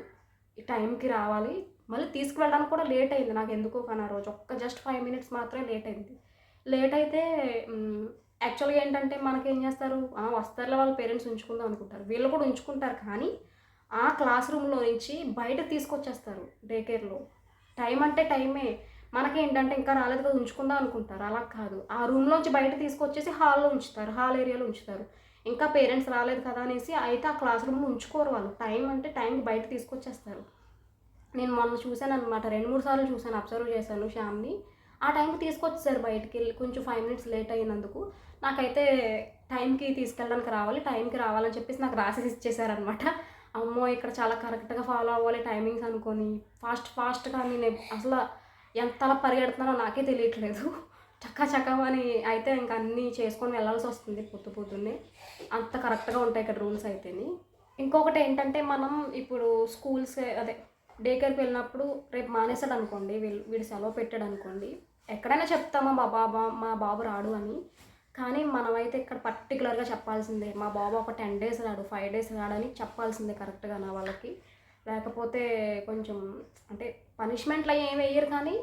ఈ టైంకి రావాలి. మళ్ళీ తీసుకువెళ్ళడానికి కూడా లేట్ అయింది నాకు ఎందుకో. కానీ ఆ రోజు జస్ట్ 5 minutes మాత్రమే లేట్ అయింది. లేట్ అయితే యాక్చువల్‌గా ఏంటంటే మనకేం చేస్తారు, వస్తారులే వాళ్ళ పేరెంట్స్ ఉంచుకుందాం అనుకుంటారు. వీళ్ళు కూడా ఉంచుకుంటారు కానీ, ఆ క్లాస్ రూమ్‌లో నుంచి బయటకి తీసుకొచ్చేస్తారు డే కేర్‌లో. టైం అంటే టైమే. మనకేంటంటే ఇంకా రాలేదు కదా ఉంచుకుందాం అనుకుంటారు. అలా కాదు. ఆ రూమ్‌లోంచి బయట తీసుకొచ్చేసి హాల్‌లో ఉంచుతారు. హాల్ ఏరియాలో ఉంచుతారు. ఇంకా పేరెంట్స్ రాలేదు కదా అనేసి అయితే ఆ క్లాస్ రూమ్‌లో ఉంచుకోరు వాళ్ళు. టైం అంటే టైంకి బయట తీసుకొచ్చేస్తారు. నేను మొన్న చూసాననమాట. 2, 3 సార్లు చూసాను. అబ్జర్వ్ చేశాను శ్యామ్‌ని. ఆ టైంకి తీసుకొచ్చేసారు బయటికెళ్ళి. కొంచెం 5 మినిట్స్ లేట్ అయినందుకు. నాకైతే టైంకి తీసుకెళ్ళడానికి రావాలి, టైంకి రావాలని చెప్పేసి నాకు రాసేసి ఇచ్చేసారనమాట. అమ్మో! ఇక్కడ చాలా కరెక్ట్‌గా ఫాలో అవ్వాలి టైమింగ్స్ అనుకోని, ఫాస్ట్‌గా నేను అసల ఎంతలా పరిగెడుతున్నానో నాకే తెలియట్లేదు. చకా చకమని అయితే ఇంక అన్నీ చేసుకొని వెళ్ళాల్సొస్తుంది పొద్దున్నే. అంత కరెక్ట్‌గా ఉంటాయి ఇక్కడ రూల్స్ అయితేని. ఇంకొకటేంటంటే మనం ఇప్పుడు అదే డే కేర్‌కి వెళ్ళినప్పుడు రేపు మానేసాడనుకోండి, వీడు సెలవు పెట్టాడనుకోండి, ఎక్కడైనా చెప్తాము మా బాబు రాడు అని. కానీ మనమైతే ఇక్కడ పర్టిక్యులర్‌గా చెప్పాల్సిందే. మా బాబు ఒక 10 డేస్ రాడు, 5 డేస్ రాడని చెప్పాల్సిందే కరెక్ట్‌గాన వాళ్ళకి. లేకపోతే కొంచెం అంటే పనిష్మెంట్‌లు అయి ఏమి వెయ్యరు కానీ,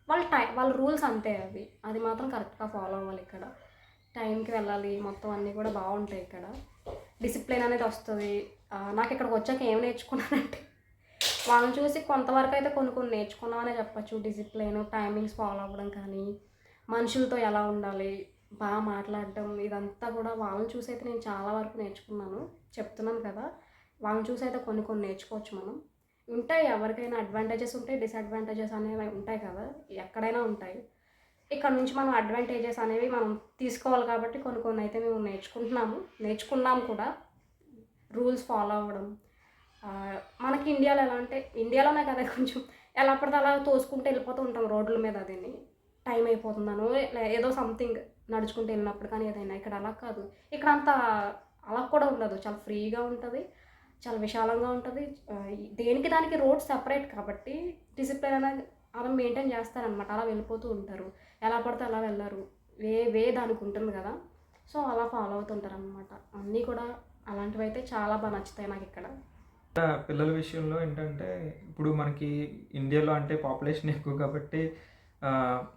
వాళ్ళ రూల్స్ అంతే అవి. అది మాత్రం కరెక్ట్‌గా ఫాలో అవ్వాలి ఇక్కడ. టైంకి వెళ్ళాలి. మొత్తం అన్నీ కూడా బావుంటాయి ఇక్కడ. డిసిప్లిన్ అనేది వస్తది. నాకిక్కడికొచ్చాక ఏం నేర్చుకున్నానంటే, వాళ్ళని చూసి కొంతవరకైతే కొన్ని నేర్చుకున్నామనే చెప్పొచ్చు. డిసిప్లిన్, టైమింగ్స్ ఫాలో అవ్వడం కానీ, మనుషులతో ఎలా ఉండాలి, మాట్లాడడం ఇదంతా కూడా వాళ్ళని చూసైతే నేను చాలా వరకు నేర్చుకున్నాను. చెప్తున్నాను కదా! వాళ్ళని చూసైతే కొన్ని నేర్చుకోవచ్చు మనం. ఉంటాయి ఎవరికైనా అడ్వాంటేజెస్ ఉంటాయి, డిసడ్వాంటేజెస్ అనేవి ఉంటాయి కదా! ఎక్కడైనా ఉంటాయి. ఇక్కడ నుంచి మనం అడ్వాంటేజెస్ అనేవి మనం తీసుకోవాలి కాబట్టి కొన్ని అయితే మేము నేర్చుకున్నాము కూడా. రూల్స్ ఫాలో అవ్వడం. మనకి ఇండియాలో ఎలా అంటే ఇండియాలోనే కదా కొంచెం ఎలా పడితే అలా తోసుకుంటూ వెళ్ళిపోతూ ఉంటాం రోడ్ల మీద అదిని. టైం అయిపోతుందనో ఏదో సంథింగ్ నడుచుకుంటూ వెళ్ళినప్పుడు కానీ ఏదైనా. ఇక్కడ అలా కాదు. ఇక్కడ అంత అలా కూడా ఉండదు. చాలా ఫ్రీగా ఉంటది. చాలా విశాలంగా ఉంటది. దేనికి దానికి రోడ్ సెపరేట్ కాబట్టి డిసిప్లిన్ అనేది అలా మెయింటైన్ చేస్తారనమాట. అలా వెళ్ళిపోతూ ఉంటారు. ఎలా పడితే అలా వెళ్ళరు. వే దానికి ఉంటుంది కదా! సో, అలా ఫాలో అవుతుంటారనమాట. అన్నీ కూడా అలాంటివైతే చాలా నచ్చుతాయి నాకిక్కడ. పిల్లల విషయంలో ఏంటంటే, ఇప్పుడు మనకి ఇండియాలో అంటే పాపులేషన్ ఎక్కువ కాబట్టి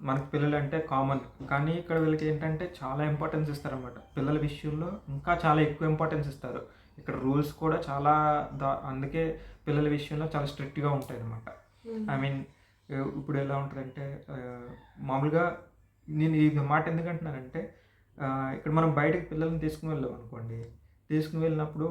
మనకి పిల్లలంటే కామన్. కానీ ఇక్కడ వీళ్ళకి ఏంటంటే చాలా ఇంపార్టెన్స్ ఇస్తారనమాట. పిల్లల విషయంలో ఇంకా చాలా ఎక్కువ ఇంపార్టెన్స్ ఇస్తారు. ఇక్కడ రూల్స్ కూడా చాలా అందుకే పిల్లల విషయంలో చాలా స్ట్రిక్ట్‌గా ఉంటాయన్నమాట. ఐ మీన్ ఇప్పుడు ఎలా ఉంటదంటే మామూలుగా నేను ఈ మాట ఎందుకంటున్నానంటే ఇక్కడ మనం బయటకి పిల్లల్ని తీసుకొని వెళ్ళామనుకోండి. తీసుకొని వెళ్ళినప్పుడు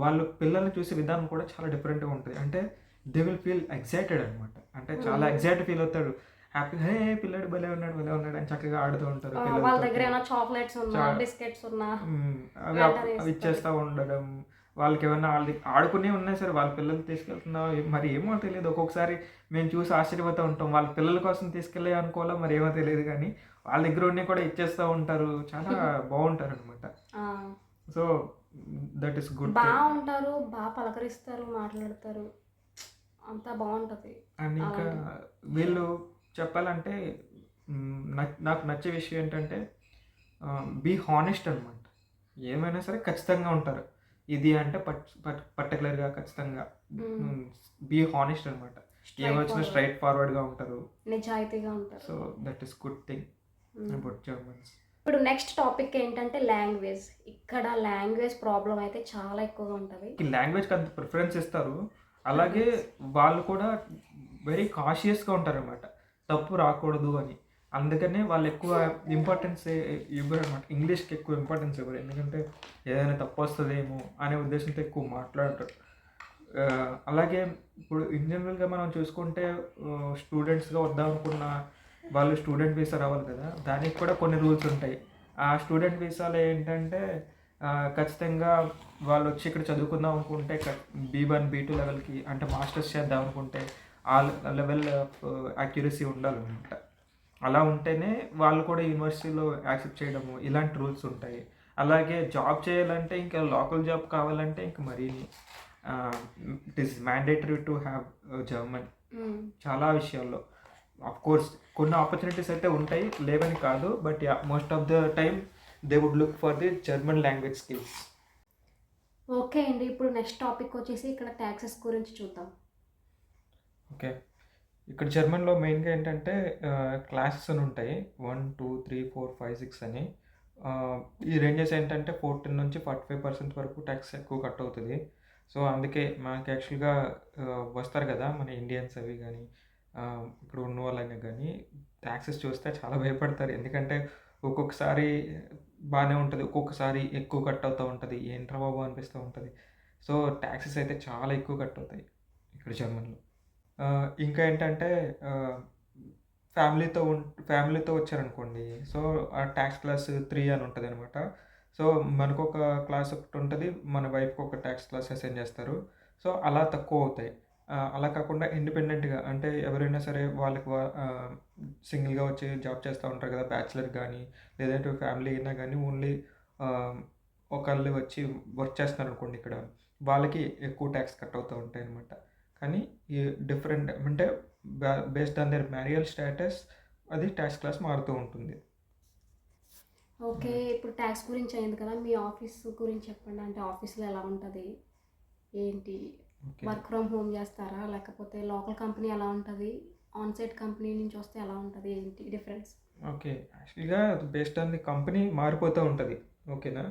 వాళ్ళు పిల్లల్ని చూసే విధానం కూడా చాలా డిఫరెంట్‌గా ఉంటది. అంటే దే విల్ ఫీల్ ఎక్సైటెడ్ అనమాట. అంటే చాలా ఎక్సైట్ ఫీల్ అవుతాడు. హ్యాపీగా హే! పిల్లాడు భలే ఉన్నాడు అని చక్కగా ఆడుతూ ఉంటారు వాళ్ళ పిల్లలతోటి. దగ్గర ఏమైనా చాక్లెట్స్ ఉన్నా, బిస్కెట్స్ ఉన్నా అవి వెంటనే అవి ఇస్తారు. ఇచ్చేస్తా ఉండడం. వాళ్ళకేమన్నా ఆడుకునేవి ఉన్నా సరే వాళ్ళ పిల్లల్ని తీసుకెళ్తున్నాం మరి ఏమో తెలీదు. ఒక్కొక్కసారి మేము చూసి ఆశ్చర్యపోతూ ఉంటాం. వాళ్ళ పిల్లల కోసం తీసుకెళ్ళే అనుకోవాలో మరి ఏమో తెలీదు గానీ, వాళ్ళ దగ్గర ఉన్నయి కూడా ఇచ్చేస్తా ఉంటారు. చాలా బావుంటారనమాట. ఆ! So, that is good thing. బావుంటారు, పలకరిస్తారు, మాట్లాడతారు. అంతా బావుంటది. అండ్ ఇంకా అలాంటివి. వీళ్ళు చెప్పాలంటే నాకు నచ్చే విషయం ఏంటంటే బీ హానెస్ట్ అనమాట. ఏమైనా సరే ఖచ్చితంగా ఉంటారు. ఇది అంటే పర్టిక్యులర్‌గా ఖచ్చితంగా హ్మ్. బీ హానెస్ట్ అనమాట. స్ట్రెయిట్ ఏమొచ్చినా ఫార్వర్డ్. స్ట్రెయిట్ ఫార్వర్డ్‌గా ఉంటారు. నిజాయితీగా ఉంటారు. So, that is good thing hmm. About Germans. ఇప్పుడు నెక్స్ట్ టాపిక్ ఏంటంటే లాంగ్వేజ్. ఇక్కడ లాంగ్వేజ్ ప్రాబ్లమ్ అయితే చాలా ఎక్కువగా ఉంటది. లాంగ్వేజ్‌కి అంత ప్రిఫరెన్స్ ఇస్తారు. అలాగే వాళ్ళు కూడా వెరీ కాషియస్‌గా ఉంటారనమాట. తప్పు రాకూడదు అని. అందుకనే వాళ్ళు ఎక్కువ ఇంపార్టెన్స్ ఇవ్వరనమాట. ఇంగ్లీష్‌కి ఎక్కువ ఇంపార్టెన్స్ ఇవ్వరు. ఎందుకంటే ఏదైనా తప్పొస్తదేమో అనే ఉద్దేశంతో ఎక్కువ మాట్లాడరు. అలాగే ఇప్పుడు ఇన్ జనరల్‌గా మనం చూసుకుంటే స్టూడెంట్స్‌గా వద్దామనుకున్న వాళ్ళు స్టూడెంట్ వీసా రావాలి కదా! దానికి కూడా కొన్ని రూల్స్ ఉంటాయి. ఆ స్టూడెంట్ వీసాలో ఏంటంటే ఖచ్చితంగా వాళ్ళొచ్చి ఇక్కడ చదువుకుందాం అనుకుంటే బీ1, బీ2 లెవెల్‌కి అంటే మాస్టర్స్ చేద్దాం అనుకుంటే ఆ లెవెల్ ఆఫ్ యాక్యురసీ ఉండాలనమాట. అలా ఉంటేనే వాళ్ళు కూడా యూనివర్సిటీలో యాక్సెప్ట్ చేయడము ఇలాంటి రూల్స్ ఉంటాయి. అలాగే జాబ్ చేయాలంటే ఇంకా లోకల్ జాబ్ కావాలంటే ఇంక మరీని it is mandatory to have German hmm. చాలా విషయాల్లో. ఆఫ్‌కోర్స్ కొన్ని ఆపర్చునిటీస్ అయితే ఉంటాయి. లేవని కాదు. But yeah! Most of the time they would look for the German language skills. Okay అండి. ఇప్పుడు నెక్స్ట్ టాపిక్ వచ్చేసి ఇక్కడ టాక్సెస్ గురించి చూద్దాం. ఓకే. ఇక్కడ జర్మన్‌లో మెయిన్‌గా ఏంటంటే క్లాసెస్ అని ఉంటాయి. 1, 2, 3, 4, 5, 6 అని. ఆహ్, ఈ రేంజెస్ ఏంటంటే 14-45% వరకు టాక్స్ ఎక్కువ కట్ అవుతది. సో, అందుకే మనకి యాక్చువల్‌గా వస్తారు కదా! మన ఇండియన్స్ అవి గాని, ఇప్పుడు ఉన్నవాళ్ళైనా గాని టాక్సెస్ చూస్తే చాలా భయపడతారు. ఎందుకంటే ఒక్కొక్కసారి బానే ఉంటది. ఒక్కొక్కసారి ఎక్కువ కట్ అవుతా ఉంటది. ఏంట్రా బాబు! అనిపిస్తూ ఉంటది. సో, టాక్సెస్ అయితే చాలా ఎక్కువ కట్ అవుతాయి ఇక్కడ జర్మనీలో. ఇంకా ఏంటంటే ఆహ్, ఫ్యామిలీతో వచ్చారనుకోండి. సో, ఆ టాక్స్ క్లాస్ 3 అని ఉంటదనమాట. సో, మనకొక క్లాస్ ఒకటుంటది. మన వైఫ్‌కి ఒక టాక్స్ క్లాస్ అసైన్ చేస్తారు. సో, అలా తక్కువవుతాయి. అలా కాకుండా ఇండిపెండెంట్‌గా అంటే ఎవరైనా సరే సింగిల్‌గా వచ్చి జాబ్ చేస్తా ఉంటారు కదా! బ్యాచిలర్ గానీ, లేదంటే ఫ్యామిలీ అయినా గానీ ఓన్లీ ఆహ్, ఒకళ్ళు వచ్చి వర్క్ చేస్తున్నారనుకోండి ఇక్కడ. వాళ్ళకి ఎక్కువ టాక్స్ కట్ అవుతా ఉంటాయనమాట. కానీ ఈ డిఫరెంట్ అంటే based on their marital status అది టాక్స్ క్లాస్ మారుతూ ఉంటుంది. ఓకే. హ్మ్. ఇప్పుడు ట్యాక్స్ గురించి అయింది కదా! మీ ఆఫీస్ గురించి చెప్పండి. అంటే ఆఫీస్‌లో ఎలా ఉంటది? ఏంటి? ఓకే. వర్క్ ఫ్రమ్ హోమ్ చేస్తారా? లేకపోతే లోకల్ కంపెనీ ఎలా ఉంటది? ఆన్ సైట్ కంపెనీ నుంచి వస్తే ఎలా ఉంటది? ఏంటి డిఫరెన్స్? ఓకే. యాక్చువల్‌గా బేస్డ్ ఆన్ ది కంపెనీ మారిపోతూ ఉంటది. ఓకేనా?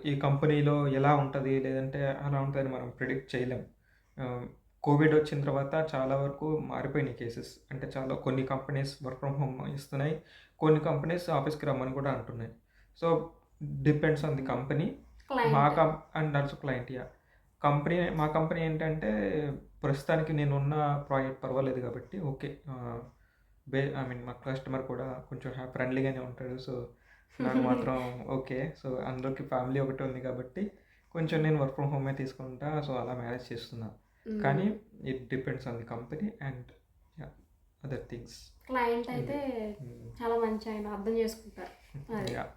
ఈ కంపెనీలో ఎలా ఉంటది? లేదంటే అలా ఉంటదని మనం ప్రిడిక్ట్ చేయలేం. ఆహ్, కోవిడ్ వచ్చిన తర్వాత చాలా వరకు మారిపోయినాయి కేసెస్. అంటే చాలా కొన్ని కంపెనీస్ వర్క్ ఫ్రమ్ హోమ్ ఇస్తున్నాయి. కొన్ని కంపెనీస్ ఆఫీస్‌కి రమ్మని కూడా అంటున్నాయి. So, depends on the company. మా client. And also client yeah! మా కంపెనీ ఏంటంటే ప్రస్తుతానికి నేనున్న ప్రాజెక్ట్ పర్వాలేదు కాబట్టి ఓకే. ఐ మీన్ మా కస్టమర్ కూడా కొంచెం ఫ్రెండ్లీగానే ఉంటాడు. సో, నాకు మాత్రం ఓకే. సో, అందులోకి ఫ్యామిలీ ఒకటే ఉంది కాబట్టి కొంచెం నేను వర్క్ ఫ్రమ్ హోమే తీసుకుంటా. సో, అలా మేనేజ్ చేస్తున్నా. కానీ హ్మ్. It depends on the company and yeah! Other things client in అయితే ది హ్మ్. చాలా మంచాయన. అర్థం చేసుకుంటారు. అది. యాహ్!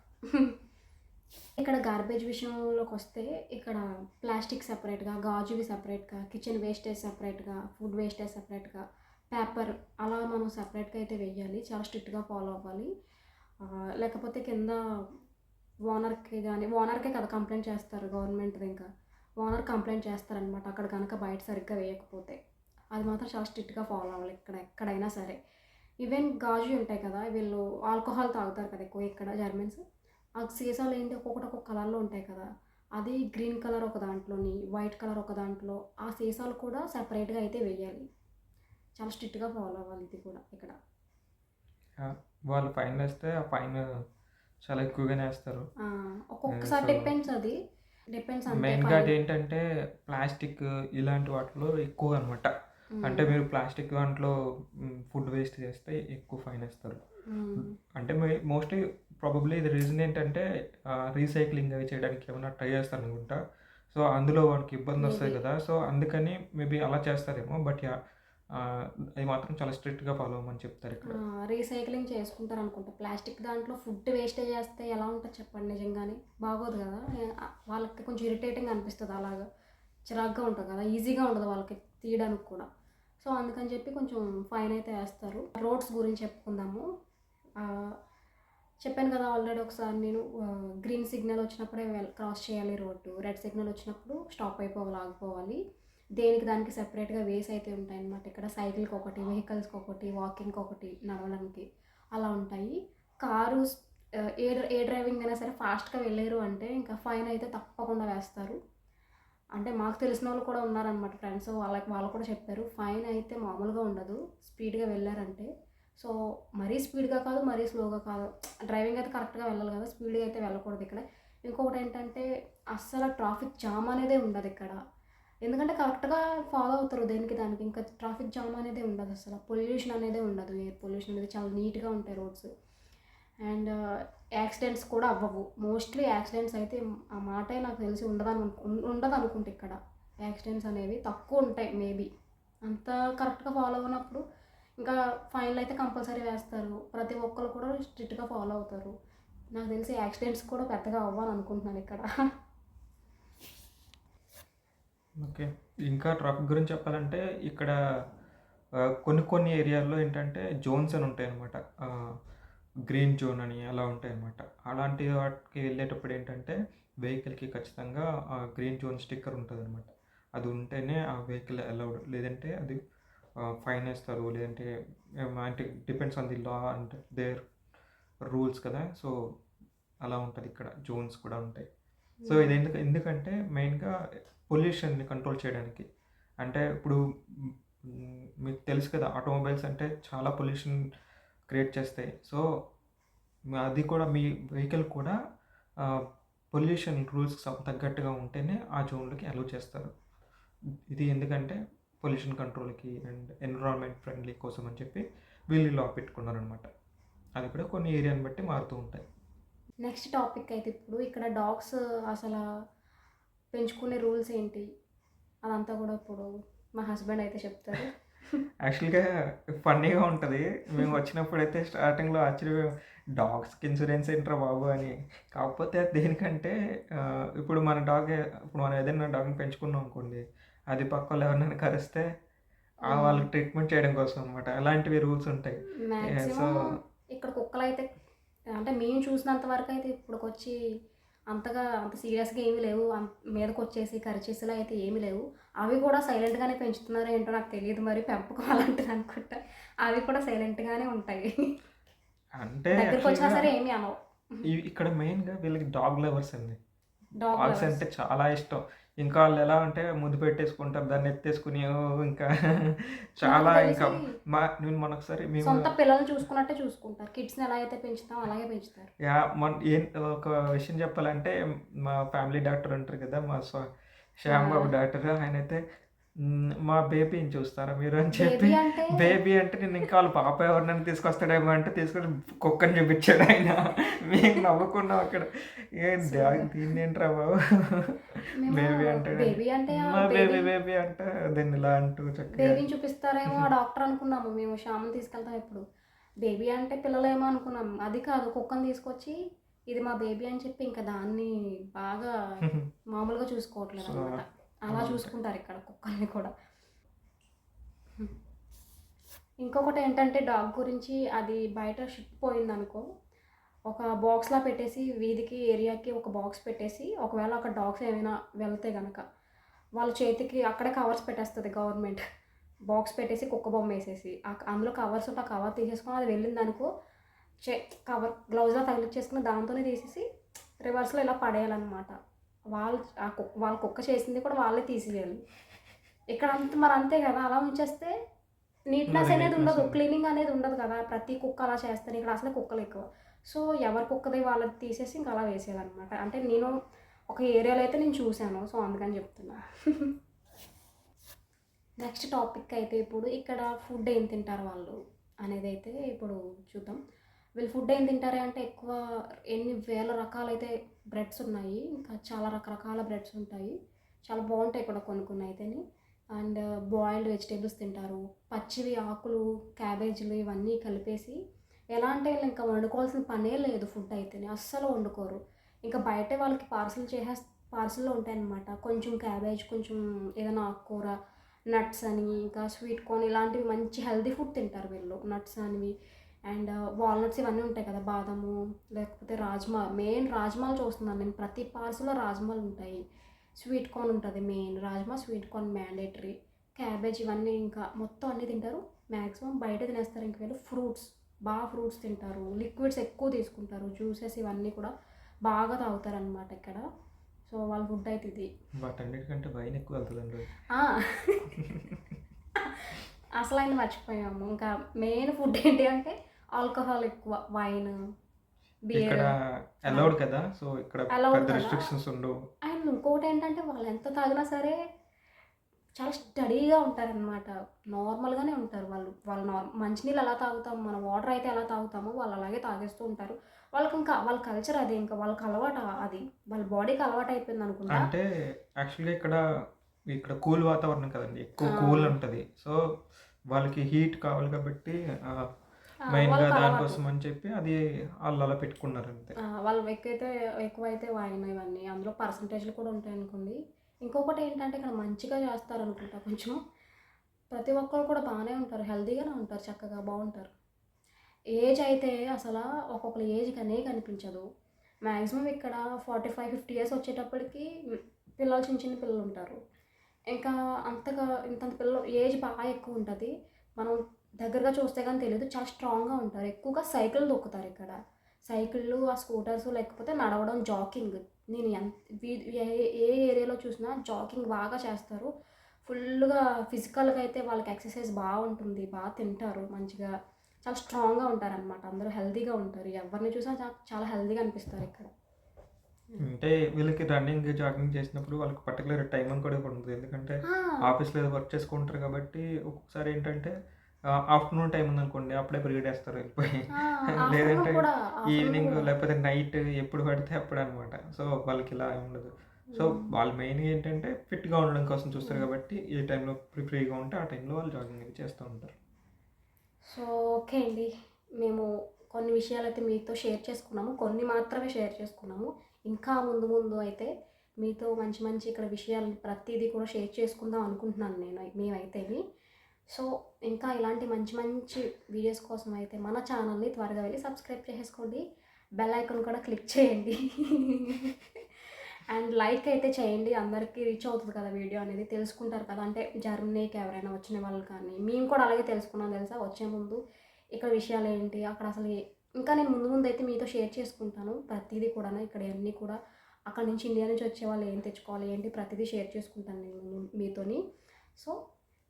ఇక్కడ గార్బేజ్ విషయంలోకొస్తే ఇక్కడ ప్లాస్టిక్ సెపరేట్‌గా, గాజువి సెపరేట్‌గా, కిచెన్ వేస్టేజ్ సెపరేట్‌గా, ఫుడ్ వేస్టేజ్ సెపరేట్‌గా, పేపర్ అలా మనం సెపరేట్‌గా అయితే వెయ్యాలి. చాలా స్ట్రిక్ట్‌గా ఫాలో అవ్వాలి. లేకపోతే కింద ఓనర్‌కే కదా కంప్లెయింట్ చేస్తారు గవర్నమెంట్‌ది ఇంకా. ఓనర్ కంప్లెయింట్ చేస్తారనమాట. అక్కడ గనక బయట సరిగ్గా వేయకపోతే. అది మాత్రం చాలా స్ట్రిక్ట్‌గా ఫాలో అవ్వాలి ఇక్కడ ఎక్కడైనా సరే. ఈవెన్ గాజువి ఉంటాయి కదా! వీళ్ళు ఆల్కహాల్ తాగుతారు కదా ఎక్కువ ఇక్కడ జర్మన్స్. ఆ సీసాలేంటి ఒక్కొక్కటి ఒక్కొక్క కలర్‌లో ఉంటాయి కదా! అది గ్రీన్ కలర్ ఒక దాంట్లోని, వైట్ కలర్ ఒక దాంట్లో, ఆ సీసాలు కూడా సెపరేట్‌గా అయితే వెయ్యాలి. చాలా స్ట్రిక్ట్‌గా ఫాలో అవ్వాలి ఇది కూడా ఇక్కడ. యాహ్! వాళ్ళు ఫైనేస్తే ఆ ఫైన్ చాలా ఎక్కువగానే ఏస్తారు. ఆ! ఒక్కొక్కసారి సో డిపెండ్స్ అది. డిపెండ్స్ అంతే మెయిన్‌గా ఫైన్. అదేంటంటే ప్లాస్టిక్ ఇలాంటి వాటిలో ఎక్కువనమాట. అంటే హ్మ్. మీరు ప్లాస్టిక్ దాంట్లో ఫుడ్ వేస్ట్ చేస్తే ఎక్కువ ఫైనేస్తారు. హ్మ్. అంటే మోస్ట్‌లీ ప్రాబబ్లీ ది రీజన్ ఏంటంటే రీసైక్లింగ్ అవి చేయడానికి ఏమన్నా ట్రై చేస్తారనుకుంటా. సో, అందులో వాడికి మేబీ. ఇబ్బందొస్తది కదా! సో, అందుకని మేబీ అలా చేస్తారేమో. But yeah! అది మాత్రం చాలా స్ట్రిక్ట్‌గా ఫాలో అవ్వమని చెప్తారిక్కడ. రీసైక్లింగ్ చేసుకుంటారనుకుంటా. ప్లాస్టిక్ దాంట్లో ఫుడ్ వేస్టేజ్ చేస్తే ఎలా ఉంటది చెప్పండి నిజంగానే? బాగోదు గదా! వాళ్ళకి కొంచెం ఇరిటేటింగ్‌గా అనిపిస్తది అలాగా. చిరాకుగా ఉంటది కదా! ఈజీగా ఉండదు వాళ్ళకి తీయడానికి కూడా. సో, అందుకని చెప్పి కొంచెం ఫైన్ అయితే ఏస్తారు. రోడ్స్ గురించి చెప్పుకుందాము. ఆహ్, చెప్పాను కదా! ఆల్రెడీ ఒకసారి నేను గ్రీన్ సిగ్నల్ వచ్చినప్పుడే క్రాస్ చేయాలి రోడ్డు. రెడ్ సిగ్నల్ వచ్చినప్పుడు స్టాప్ అయిపోవాలి, ఆగిపోవాలి. దేనికి దానికి సెపరేట్‌గా వేస్ అయితే ఉంటాయన్నమాట. ఇక్కడ సైకిల్‌కొకటి, వెహికల్స్‌కొకటి, వాకింగ్‌కొకటి, నడవడానికి అలా ఉంటాయి. కారు స్ ఏ డ్రైవింగ్ అయినా సరే ఫాస్ట్‌గా వెళ్ళారు అంటే ఇంకా ఫైన్ అయితే తప్పకుండా వేస్తారు. అంటే మాకు తెలిసినోళ్ళు కూడా ఉన్నారనమాట ఫ్రెండ్స్. వాళ్ళు కూడా చెప్పారు. ఫైన్ అయితే మామూలుగా ఉండదు. స్పీడ్‌గా వెళ్లారంటే. సో, మరీ స్పీడ్‌గా కాదు, మరీ స్లోగా కాదు. డ్రైవింగ్ అయితే కరెక్ట్‌గా వెళ్ళాలి కదా! స్పీడ్‌గా అయితే వెళ్ళకూడదిక్కడ. ఇంకొకటేంటంటే అస్సల ట్రాఫిక్ జామ్ అనేదే ఉండదిక్కడ. ఎందుకంటే కరెక్ట్‌గా ఫాలో అవుతారు దేనికి దానికి. ఇంకా ట్రాఫిక్ జామ్ అనేదే ఉండదసల. పొల్యూషన్ అనేదే ఉండదు. ఎయిర్ పొల్యూషన్ అనేది చాలా నీట్‌గా ఉంటాయి రోడ్స్. అండ్ యాక్సిడెంట్స్ కూడా అవ్వవు. మోస్ట్‌లీ యాక్సిడెంట్స్ అయితే ఆ మాటే నాకు తెలిసి ఉండదనుకుంటా ఇక్కడ. యాక్సిడెంట్స్ అనేవి తక్కువుంటాయి మేబీ. అంత కరెక్ట్‌గా ఫాలో అవ్వనప్పుడు ఇంకా ఫైన్‌లయితే కంపల్సరీ వేస్తారు. ప్రతి ఒక్కళ్ళు కూడా స్ట్రిక్ట్‌గా ఫాలో అవుతారు. నాకు తెలిసి యాక్సిడెంట్స్ కూడా పెద్దగా అవ్వవనుకుంటున్నాను ఇక్కడ. ఓకే. ఇంకా ట్రాఫిక్ గురించి చెప్పాలంటే ఇక్కడ కొన్ని కొన్ని ఏరియాల్లో ఏంటంటే జోన్స్ అని ఉంటాయన్నమాట. ఆహ్, గ్రీన్ జోన్ అని అలా ఉంటాయన్నమాట. అలాంటి వాటికి వెళ్ళేటప్పుడు ఏంటంటే వెహికల్‌కి ఖచ్చితంగా గ్రీన్ జోన్ స్టిక్కర్ ఉంటదన్నమాట. అది ఉంటేనే ఆ వెహికల్ అలౌడ్. లేదంటే అది ఫైన్ వేస్తారు. లేదంటే అంటే depends on the law and their rules కదా! సో, అలా ఉంటది ఇక్కడ. జోన్స్ కూడా ఉంటాయి. సో, ఇది ఎందుకంటే మెయిన్‌గా పొల్యూషన్‌ని కంట్రోల్ చేయడానికి. అంటే ఇప్పుడు మీకు తెలుసు కదా! ఆటోమొబైల్స్ అంటే చాలా పొల్యూషన్ క్రియేట్ చేస్తాయి. సో, అది కూడా మీ వెహికల్ కూడా పొల్యూషన్ రూల్స్‌కి తగ్గట్టుగా ఉంటేనే ఆ జోన్‌లోకి అలౌ చేస్తారు. ఇది ఎందుకంటే పొల్యూషన్ కంట్రోల్‌కి అండ్ ఎన్విరాన్మెంట్ ఫ్రెండ్లీ కోసం అని చెప్పి వీళ్ళు ఈ లా పెట్టుకున్నారనమాట. అది కూడా కొన్ని ఏరియాని బట్టి మారుతూ ఉంటాయి. నెక్స్ట్ టాపిక్ అయితే ఇప్పుడు ఇక్కడ డాగ్స్ అసలు పెంచుకునే రూల్స్ ఏంటి అదంతా కూడా ఇప్పుడు మా హస్బెండ్ అయితే చెప్తారు. యాక్చువల్‌గా ఫన్నీగా ఉంటది. మేము వచ్చినప్పుడైతే స్టార్టింగ్‌లో ఆశ్చర్యపోయాం. డాగ్స్‌కి ఇన్సూరెన్స్ ఏంట్రా బాబు అని. కాకపోతే అది దేనికంటే ఇప్పుడు మన డాగే ఇప్పుడు మనం ఏదైనా డాగ్‌ని పెంచుకున్నాం అనుకోండి, అది పక్కోళ్ళు ఎవరినైనా కరిస్తే వాళ్ళకి ట్రీట్మెంట్ చేయడం కోసం అనమాట. అలాంటివి రూల్స్ ఉంటాయి. సో, మ్యాక్సిమం ఇక్కడ కుక్కలైతే అంటే మేము చూసినంత వరకు అయితే ఇప్పటికొచ్చి అంతగా అంత సీరియస్గా ఏమీ లేవు. మీదకొచ్చేసి కరిచేసేలా అయితే ఏమీ లేవు. అవి కూడా సైలెంట్‌గానే పెంచుతున్నారో ఏంటో నాకు తెలీదు మరి. పెంపకం అలాంటిది అనుకుంటా. అవి కూడా సైలెంట్‌గానే ఉంటాయి. అంటే దగ్గరకొచ్చినా యాక్చువల్‌గా సరే ఏమీ అనవు. ఇక్కడ మెయిన్‌గా వీళ్ళకి డాగ్ లవర్స్ అండి. Dog dogs lovers. అంటే చాలా ఇష్టం. ఇంకా ఆళ్ళెలా అంటే ముద్దు పెట్టేసుకుంటారు. దాన్ని ఎత్తేసుకొని ఇంకా నాకు చాలా ఇంకా తెలిసి నేను మొన్నొకసారి మేము సొంత పిల్లల్ని చూసుకున్నట్టే చూసుకుంటారు. కిడ్స్‌ని ఎలా అయితే పెంచుతామో అలాగే పెంచుతారు. ఒక విషయం చెప్పాలంటే మా ఫ్యామిలీ డాక్టర్ ఉంటారు కదా! ఆ! శ్యామ్ బాబు డాక్టర్ ఆయనైతే మా బేబీని చూస్తారా మీరు అని చెప్పి బేబీ అంటే బేబీ అంటే నేను ఇంకా వాళ్ళ పాప ఎవరినైనా తీసుకొస్తాడేమో అంటే తీసుకొని కుక్కని చూపించాడు ఆయన. మేము నవ్వుకున్నాం అక్కడ. సూపర్. దీన్నేంట్రా బాబు మేము బేబీ అంటాడని. బేబీ అంటే మా బేబీ బేబీ బేబీ అంటే దీన్ని ఇలా అంటూ చక్కగా బేబీని చూపిస్తారేమో ఆ డాక్టర్ అనుకున్నాము మేము. శ్యామ్‌ని తీసుకెళ్తాం ఎప్పుడు. బేబీ అంటే పిల్లలేమో అనుకున్నాం. అది కాదు కుక్కని తీసుకొచ్చి ఇది మా బేబీ అని చెప్పి ఇంకా దాన్ని బాగా మామూలుగా సో, చూసుకోవట్లేదనమాట. అలా అలా ఉంటాయి. చూసుకుంటారు ఇక్కడ కుక్కల్ని కూడా. ఇంకొకటి ఏంటంటే డాగ్ గురించి అది బయట షిప్ పోయిందనుకో, ఒక బాక్స్‌లా పెట్టేసి వీధికి, ఏరియాకి ఒక బాక్స్ పెట్టేసి ఒకవేళ అక్కడ డాగ్స్ ఏమైనా వెళ్తే గనక వాళ్ళ చేతికి అక్కడే కవర్స్ పెట్టేస్తది గవర్నమెంట్. బాక్స్ పెట్టేసి కుక్క బొమ్మేసేసి. అందులో కవర్స్ ఉంటే ఆ కవర్ తీసేసుకొని అది వెళ్ళిందనుకో చే కవర్ గ్లౌజ్‌లా తగిలిచ్చేసుకొని దాంతోనే తీసేసి రివర్స్‌లో ఇలా పడేయాలనమాట. వాళ్ళు వాళ్ళ కుక్క చేసింది కూడా వాళ్ళే తీసేయాలి. ఇక్కడ మరి అంతే కదా! అలా ఉంచేస్తే నీట్‌నెస్ మరి అనేది నీట్‌నెస్ ఉండదు. ఉండదు. క్లీనింగ్ అనేది ఉండదు కదా! ప్రతి కుక్క అలా చేస్తారు. ఇక్కడ అసలే కుక్కలెక్కువ. సో, ఎవరి కుక్కది వాళ్ళది తీసేసి ఇంక అలా వేసేయాలనమాట. అంటే నేను ఒక ఏరియాలో అయితే నేను చూసాను. సో, అందుకని చెప్తున్నా. నెక్స్ట్ టాపిక్ అయితే ఇప్పుడు ఇక్కడ ఫుడ్ ఏం తింటారు వాళ్ళు అనేదైతే ఇప్పుడు చూద్దాం. వీళ్ళు ఫుడ్ ఏం తింటారు అంటే ఎక్కువ ఎన్ని వేల రకాలైతే బ్రెడ్స్ ఉన్నాయి. ఇంకా చాలా రకరకాల బ్రెడ్స్ ఉంటాయి. చాలా బాగుంటాయి కూడా కొన్ని కొన్ని అయితేని. అండ్ బాయిల్డ్ వెజిటేబుల్స్ తింటారు. పచ్చివి ఆకులు, క్యాబేజీలు ఇవన్నీ కలిపేసి ఎలా అంటే వీళ్ళు ఇంకా వండుకోవాల్సిన పనే లేదు ఫుడ్ అయితేనే. అస్సలు వండుకోరు. ఇంకా బయటే వాళ్ళకి పార్సెల్‌లో ఉంటాయన్నమాట. కొంచెం క్యాబేజ్, కొంచెం ఏదైనా ఆకుకూర, నట్స్ అని, ఇంకా స్వీట్ కార్న్ ఇలాంటివి మంచి హెల్తీ ఫుడ్ తింటారు వీళ్ళు. నట్స్ అనేవి అండ్ వాల్నట్స్ ఇవన్నీ ఉంటాయి కదా! బాదము లేకపోతే రాజ్మా మెయిన్ రాజ్మాలు చూస్తున్నాను నేను. ప్రతి పార్సెల్‌లో రాజ్మాలు ఉంటాయి. స్వీట్ కార్న్ ఉంటది main. Rajma, sweet corn mandatory. Cabbage ఇవన్నీ ఇంకా మొత్తం అన్నీ తింటారు. మ్యాక్సిమం బయట తినేస్తారు ఇంక వీళ్ళు. ఫ్రూట్స్ తింటారు. లిక్విడ్స్ ఎక్కువ తీసుకుంటారు. జ్యూసెస్ ఇవన్నీ కూడా బాగా తాగుతారనమాట ఇక్కడ. సో, వాళ్ళ ఫుడ్ అయితే ఇది. వాటన్నిటికంటే వైన్ ఎక్కువ వెళ్తదండి. ఆ! అసలైంది మర్చిపోయాము. ఇంకా మెయిన్ ఫుడ్ ఏంటి అంటే ఆల్కహాల్ ఎక్కువ. వైన్, ఇక్కడ బియర్ అలౌడ్ ఇవన్నీ. కదా! సో, ఇక్కడ అలౌడ్ పెద్ద కదా! రిస్ట్రిక్షన్స్ ఉండవు. అండ్ ఇంకోటేంటంటే వాళ్ళు ఎంత తాగినా సరే చాలా స్టడీగా ఉంటారనమాట. నార్మల్‌గానే ఉంటారు వాళ్ళు. వాళ్ళు మంచినీళ్ళు ఎలా తాగుతాం, మన వాటర్ అయితే ఎలా తాగుతామో వాళ్ళు అలాగే తాగేస్తూ ఉంటారు. వాళ్ళకింకా వాళ్ళ కల్చర్ అదే. ఇంకా వాళ్ళకి అలవాటు అది. వాళ్ళ బాడీకి అలవాటయిపోయిందనుకుంటా. అంటే యాక్చువల్‌గా ఇక్కడ కూల్ వాతావరణం కదండీ. ఎక్కువ ఆ! కూల్ ఉంటది. సో, వాళ్ళకి హీట్ కావాలి కాబట్టి ఆ! మెయిన్‌గా వాళ్ళకలవాటు. దానికోసం అని చెప్పి అది ఆళ్ళలా పెట్టుకున్నారంతే. వాళ్ళు ఎక్కువైతే వైన్ ఇవన్నీ. అందులో పర్సెంటేజ్‌లు కూడా ఉంటాయనుకోండి. ఇంకొకటేంటంటే ఇక్కడ మంచిగా చేస్తారనుకుంటా కొంచెం. ప్రతి ఒక్కరు కూడా బానే ఉంటారు. హెల్తీగానే ఉంటారు. చక్కగా బావుంటారు. ఏజ్ అయితే అసలా ఒక్కొక్కళ్ళ ఏజ్ కనే కనిపించదు. మాక్సిమం ఇక్కడ 45, 50 ఇయర్స్ వచ్చేటప్పటికి పిల్లలు చిన్న చిన్న పిల్లలుంటారు. ఇంకా అంతగా ఇంతంత పిల్లలు ఏజ్ బాగా ఎక్కువ ఉంటుంది. మనం దగ్గరగా చూస్తే కానీ తెలియదు. చాలా స్ట్రాంగ్‌గా ఉంటారు. ఎక్కువగా సైకిల్ తొక్కుతారు ఇక్కడ. సైకిళ్ళు, ఆ స్కూటర్స్ లేకపోతే నడవడం, జాకింగ్. నేను ఏ ఏ ఏరియాలో చూసినా జాకింగ్ బాగా చేస్తారు. ఫుల్లుగా ఫిజికల్‌గా అయితే వాళ్ళకి ఎక్సర్సైజ్ బాగుంటుంది. తింటారు మంచిగా. చాలా స్ట్రాంగ్‌గా ఉంటారనమాట. అందరూ హెల్తీగా ఉంటారు. ఎవరిని చూసినా చాలా హెల్తీగా అనిపిస్తారు ఇక్కడ. అంటే వీళ్ళకి రన్నింగ్, జాగింగ్ చేసినప్పుడు వాళ్ళకి పర్టిక్యులర్ టైం అని కూడా ఒకటి ఉంటది. ఎందుకంటే ఆ! ఆఫీస్‌లో ఏదో వర్క్ చేసుకుంటారు కాబట్టి ఒక్కొక్కసారి ఏంటంటే ఆఫ్టర్‌నూన్ టైం ఉందనుకోండి అప్పుడే పరిగెడేస్తారు వెళ్ళిపోయి. ఆ! ఆఫ్టర్‌నూన్ లేదంటే కూడా. ఆఫ్టర్‌నూన్ ఈవినింగ్ కూడా. లేకపోతే నైట్ ఎప్పుడు పడితే అప్పుడనమాట. సో, వాళ్ళకి ఇలా ఉండదు. సో, హ్మ్. వాళ్ళు మెయిన్‌గా ఏంటంటే ఫిట్‌గా ఉండడం కోసం చూస్తారు హ్మ్. కాబట్టి ఏ టైంలో ఫ్రీగా ఉంటే ఆ టైంలో వాళ్ళు జాగింగ్ అనేది చేస్తూ ఉంటారు. సో, ఓకే అండి. మేము కొన్ని విషయాలైతే మీతో షేర్ చేసుకున్నాము. కొన్ని మాత్రమే షేర్ చేసుకున్నాము. ఇంకా ముందు ముందు అయితే మీతో మంచి మంచి ఇక్కడ విషయాలు ప్రతీదీ కూడా షేర్ చేసుకుందాం అనుకుంటున్నాను మేమైతేని. సో, ఇంకా ఇలాంటి మంచి మంచి వీడియోస్ కోసం అయితే మన ఛానల్‌ని త్వరగా వెళ్లి సబ్స్క్రైబ్ చేసేసుకోండి. బెల్ ఐకాన్ కూడా క్లిక్ చేయండి. అండ్ లైక్ అయితే చేయండి. అందరికీ రీచ్ అవుతది కదా వీడియో అనేది. తెలుసుకుంటారు కదా! అంటే జర్మనీకి ఎవరైనా వచ్చిన వాళ్ళు కానీ, మేము కూడా అలాగే తెలుసుకున్నాం తెలుసా వచ్చే ముందు. ఇక్కడ విషయాలేంటి, అక్కడ అసలు ఇంకా నేను ముందు ముందు అయితే మీతో షేర్ చేసుకుంటాను. ప్రతీదీ కూడాను ఇక్కడయన్నీ కూడా అక్కడి నుంచి ఇండియా నుంచి వచ్చేవాళ్ళు ఏం తెచ్చుకోవాలి, ఏంటి ప్రతీదీ షేర్ చేసుకుంటాను నేను మీతోని. సో,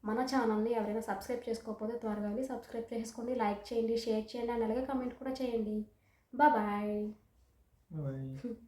మన ఛానల్‌ని ఎవరైనా సబ్స్క్రైబ్ చేసుకోకపోతే త్వరగా వెళ్లి సబ్స్క్రైబ్ చేసుకోండి. లైక్ చేయండి, షేర్ చేయండి అండ్ అలాగే కామెంట్ కూడా చేయండి. బాయ్. బాయ్.